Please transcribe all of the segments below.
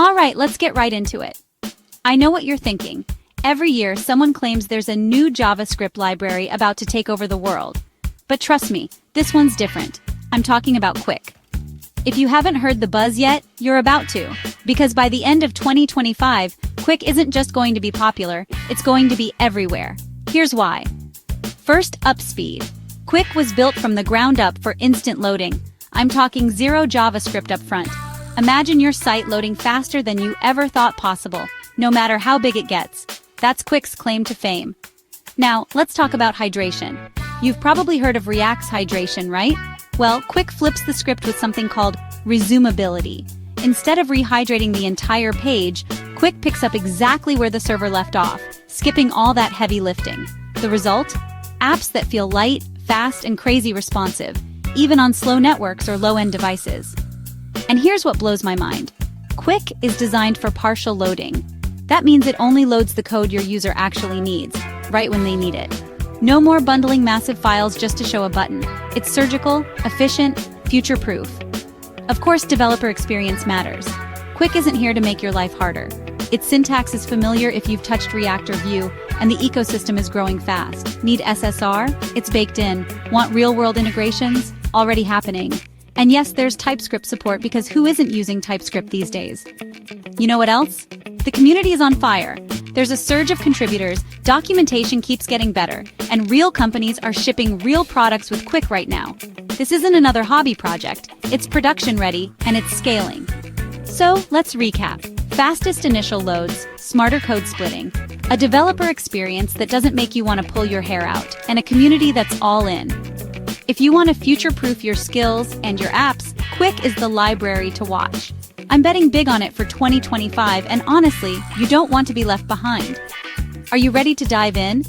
All right, let's get right into it. I know what you're thinking. Every year, someone claims there's a new JavaScript library about to take over the world. But trust me, this one's different. I'm talking about Quick. If you haven't heard the buzz yet, you're about to. Because by the end of 2025, Quick isn't just going to be popular, it's going to be everywhere. Here's why. First, up speed. Quick was built from the ground up for instant loading. I'm talking zero JavaScript up front. Imagine your site loading faster than you ever thought possible, no matter how big it gets. That's Quick's claim to fame. Now, let's talk about hydration. You've probably heard of React's hydration, right? Well, Quick flips the script with something called resumability. Instead of rehydrating the entire page, Quick picks up exactly where the server left off, skipping all that heavy lifting. The result? Apps that feel light, fast, and crazy responsive, even on slow networks or low-end devices. And here's what blows my mind. Quick is designed for partial loading. That means it only loads the code your user actually needs, right when they need it. No more bundling massive files just to show a button. It's surgical, efficient, future-proof. Of course, developer experience matters. Quick isn't here to make your life harder. Its syntax is familiar if you've touched React or Vue, and the ecosystem is growing fast. Need SSR? It's baked in. Want real-world integrations? Already happening. And yes, there's TypeScript support because who isn't using TypeScript these days? You know what else? The community is on fire. There's a surge of contributors, documentation keeps getting better, and real companies are shipping real products with Quick right now. This isn't another hobby project, it's production ready, and it's scaling. So, let's recap. Fastest initial loads, smarter code splitting, a developer experience that doesn't make you want to pull your hair out, and a community that's all in. If you want to future-proof your skills and your apps, Quick is the library to watch. I'm betting big on it for 2025, and honestly, you don't want to be left behind. Are you ready to dive in?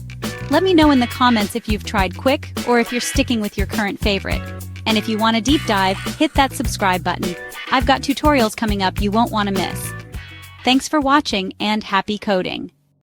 Let me know in the comments if you've tried Quick or if you're sticking with your current favorite. And if you want a deep dive, hit that subscribe button. I've got tutorials coming up you won't want to miss. Thanks for watching and happy coding!